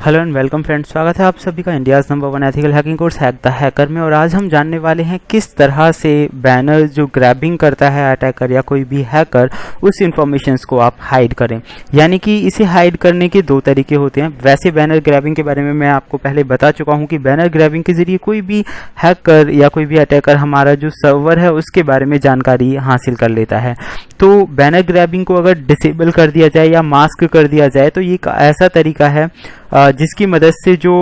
Hello and welcome friends, स्वागत है आप सभी का India's number 1 ethical hacking course hack the hacker में। और आज हम जानने वाले हैं किस तरह से बैनर जो ग्रैबिंग करता है अटैकर या कोई भी हैकर, उस इंफॉर्मेशंस को आप हाइड करें। यानी कि इसे हाइड करने के दो तरीके होते हैं। वैसे बैनर ग्रैबिंग के बारे में मैं आपको पहले बता चुका हूं कि बैनर ग्रैबिंग के जरिए कोई भी हैकर या कोई भी अटैकर हमारा जो सर्वर है उसके बारे में जानकारी हासिल कर लेता है। तो बैनर ग्रैबिंग को अगर डिसेबल कर दिया जाए या मास्क कर दिया जाए तो ये एक ऐसा तरीका है जिसकी मदद से जो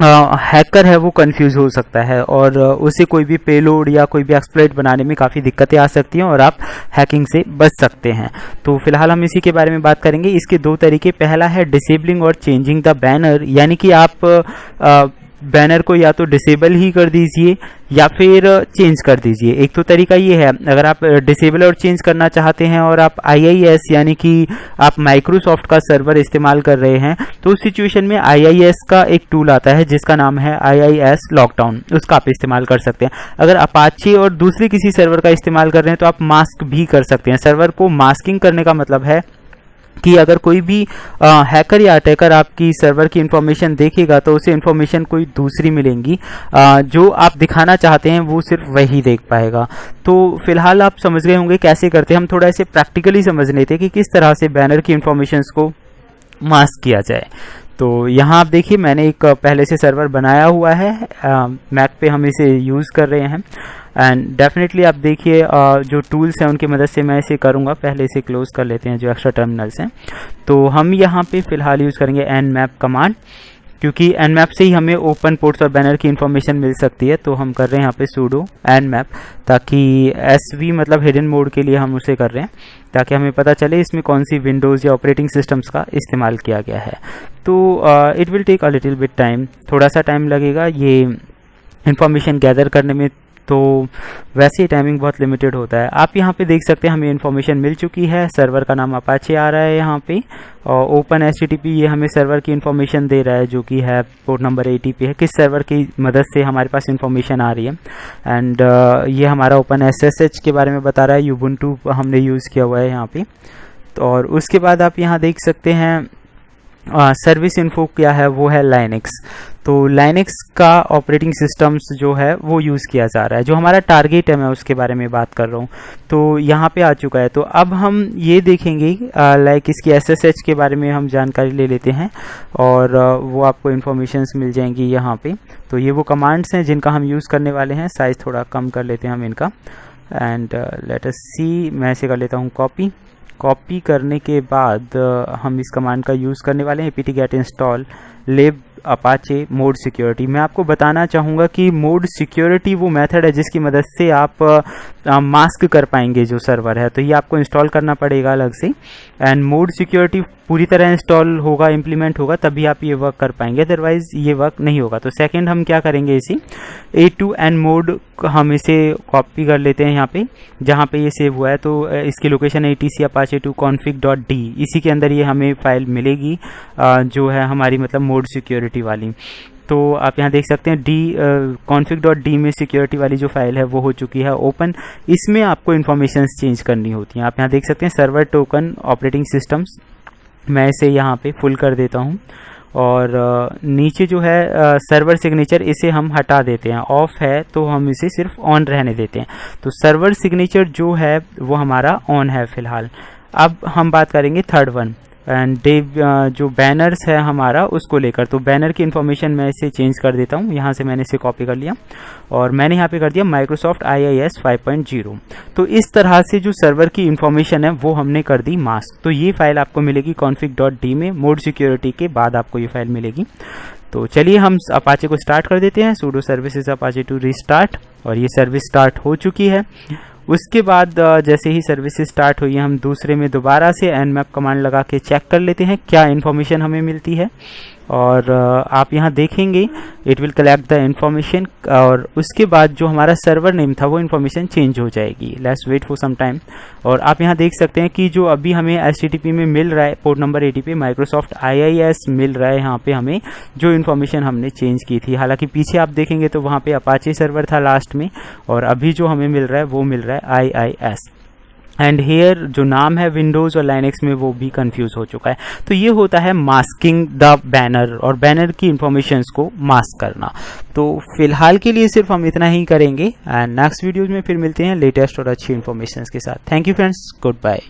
हैकर है वो कंफ्यूज हो सकता है और उसे कोई भी पेलोड या कोई भी एक्सप्लॉइट बनाने में काफ़ी दिक्कतें आ सकती हैं और आप हैकिंग से बच सकते हैं। तो फिलहाल हम इसी के बारे में बात करेंगे। इसके दो तरीके, पहला है डिसेबलिंग और चेंजिंग द बैनर, यानी कि आप बैनर को या तो डिसेबल ही कर दीजिए या फिर चेंज कर दीजिए। एक तो तरीका ये है, अगर आप डिसेबल और चेंज करना चाहते हैं और आप IIS यानी कि आप माइक्रोसॉफ्ट का सर्वर इस्तेमाल कर रहे हैं, तो उस सिचुएशन में IIS का एक टूल आता है जिसका नाम है IIS लॉकडाउन, उसका आप इस्तेमाल कर सकते हैं। अगर अपाचे और दूसरे किसी सर्वर का इस्तेमाल कर रहे हैं तो आप मास्क भी कर सकते हैं। सर्वर को मास्किंग करने का मतलब है कि अगर कोई भी हैकर या अटैकर आपकी सर्वर की इंफॉर्मेशन देखेगा तो उसे इंफॉर्मेशन कोई दूसरी मिलेंगी, जो आप दिखाना चाहते हैं वो सिर्फ वही देख पाएगा। तो फिलहाल आप समझ गए होंगे कैसे करते हैं। हम थोड़ा ऐसे प्रैक्टिकली समझ लेते हैं कि किस तरह से बैनर की इंफॉर्मेशंस को मास्क किया जाए। तो यहाँ आप देखिए, मैंने एक पहले से सर्वर बनाया हुआ है, मैक पे हम इसे यूज़ कर रहे हैं एंड डेफिनेटली आप देखिए जो टूल्स हैं उनकी मदद से मैं इसे करूँगा। पहले इसे क्लोज कर लेते हैं जो एक्स्ट्रा टर्मिनल्स हैं। तो हम यहाँ पे फिलहाल यूज़ करेंगे nmap कमांड, क्योंकि nmap से ही हमें ओपन पोर्ट्स और बैनर की इंफॉर्मेशन मिल सकती है। तो हम कर रहे हैं यहाँ पे sudo nmap, ताकि SV मतलब हिडन मोड के लिए हम उसे कर रहे हैं ताकि हमें पता चले इसमें कौन सी विंडोज़ या ऑपरेटिंग सिस्टम्स का इस्तेमाल किया गया है। तो it will take a little bit time, थोड़ा सा टाइम लगेगा ये इंफॉर्मेशन गैदर करने में। तो वैसे ही टाइमिंग बहुत लिमिटेड होता है। आप यहाँ पे देख सकते हैं हमें इन्फॉर्मेशन मिल चुकी है। सर्वर का नाम अपाचे आ रहा है यहाँ पे, और ओपन HTTP ये हमें सर्वर की इन्फॉर्मेशन दे रहा है जो कि है पोर्ट नंबर 80 पे है, किस सर्वर की मदद से हमारे पास इन्फॉर्मेशन आ रही है। एंड ये हमारा ओपन SSH के बारे में बता रहा है, यूबुंटू हमने यूज़ किया हुआ है यहाँ पे। तो और उसके बाद आप यहाँ देख सकते हैं सर्विस इन्फो क्या है, वो है लाइनक्स। तो लाइनक्स का ऑपरेटिंग सिस्टम्स जो है वो यूज़ किया जा रहा है। जो हमारा टारगेट है मैं उसके बारे में बात कर रहा हूँ। तो यहाँ पे आ चुका है। तो अब हम ये देखेंगे लाइक इसकी SSH के बारे में हम जानकारी ले लेते हैं और वो आपको इन्फॉर्मेशंस मिल जाएंगी यहाँ पे। तो ये वो कमांड्स हैं जिनका हम यूज़ करने वाले हैं। साइज़ थोड़ा कम कर लेते हैं हम इनका एंड लेट अस सी। मैं इसे कर लेता हूँ कॉपी करने के बाद हम इस कमांड का यूज़ करने वाले हैं apt-get install lib Apache mode security. मैं आपको बताना चाहूँगा कि मोड सिक्योरिटी वो मेथड है जिसकी मदद से आप मास्क कर पाएंगे जो सर्वर है। तो ये आपको इंस्टॉल करना पड़ेगा अलग से एंड मोड सिक्योरिटी पूरी तरह इंस्टॉल होगा, इम्प्लीमेंट होगा, तभी आप ये वर्क कर पाएंगे, अदरवाइज ये वर्क नहीं होगा। तो सेकंड हम क्या करेंगे, इसी A2nmod हम इसे कॉपी कर लेते हैं यहाँ पे जहाँ पे ये सेव हुआ है। तो इसकी लोकेशन है etc-apache2config.d, इसी के अंदर ये हमें फाइल मिलेगी जो है हमारी मतलब मोड सिक्योरिटी वाली। तो आप यहाँ देख सकते हैं config.d में सिक्योरिटी वाली जो फाइल है वो हो चुकी है ओपन। इसमें आपको इन्फॉर्मेशंस चेंज करनी होती हैं। आप यहाँ देख सकते हैं सर्वर टोकन ऑपरेटिंग सिस्टम्स, मैं इसे यहाँ पे फुल कर देता हूँ और नीचे जो है सर्वर सिग्नेचर, इसे हम हटा देते हैं, ऑफ है तो हम इसे सिर्फ ऑन रहने देते हैं। तो सर्वर सिग्नेचर जो है वो हमारा ऑन है फिलहाल। अब हम बात करेंगे थर्ड वन एंड जो बैनर्स है हमारा उसको लेकर। तो बैनर की इन्फॉर्मेशन मैं इसे चेंज कर देता हूँ, यहाँ से मैंने इसे कॉपी कर लिया और मैंने यहाँ पे कर दिया माइक्रोसॉफ्ट IIS 5.0। तो इस तरह से जो सर्वर की इन्फॉर्मेशन है वो हमने कर दी मास्क। तो ये फाइल आपको मिलेगी config.d में, मोड सिक्योरिटी के बाद आपको ये फाइल मिलेगी। तो चलिए हम अपाचे को स्टार्ट कर देते हैं, sudo services apache2 restart, और ये सर्विस स्टार्ट हो चुकी है। उसके बाद जैसे ही सर्विस स्टार्ट हुई हम दूसरे में दोबारा से nmap कमांड लगा के चेक कर लेते हैं क्या इन्फॉर्मेशन हमें मिलती है। और आप यहाँ देखेंगे it will collect the information और उसके बाद जो हमारा सर्वर नेम था वो इन्फॉर्मेशन चेंज हो जाएगी। Let's wait for some time. और आप यहाँ देख सकते हैं कि जो अभी हमें HTTP में मिल रहा है पोर्ट नंबर 80 पे माइक्रोसॉफ्ट IIS मिल रहा है यहाँ पे हमें जो इन्फॉर्मेशन हमने चेंज की थी। हालांकि पीछे आप देखेंगे तो वहाँ पे अपाचे सर्वर था लास्ट में और अभी जो हमें मिल रहा है वो मिल रहा है IIS। एंड हेयर जो नाम है विंडोज और लाइनेक्स में वो भी कंफ्यूज हो चुका है। तो ये होता है मास्किंग द बैनर, और बैनर की इंफॉर्मेशंस को मास्क करना। तो फिलहाल के लिए सिर्फ हम इतना ही करेंगे, एंड नेक्स्ट वीडियोज में फिर मिलते हैं लेटेस्ट और अच्छी इंफॉर्मेशन के साथ। Thank you friends, good bye.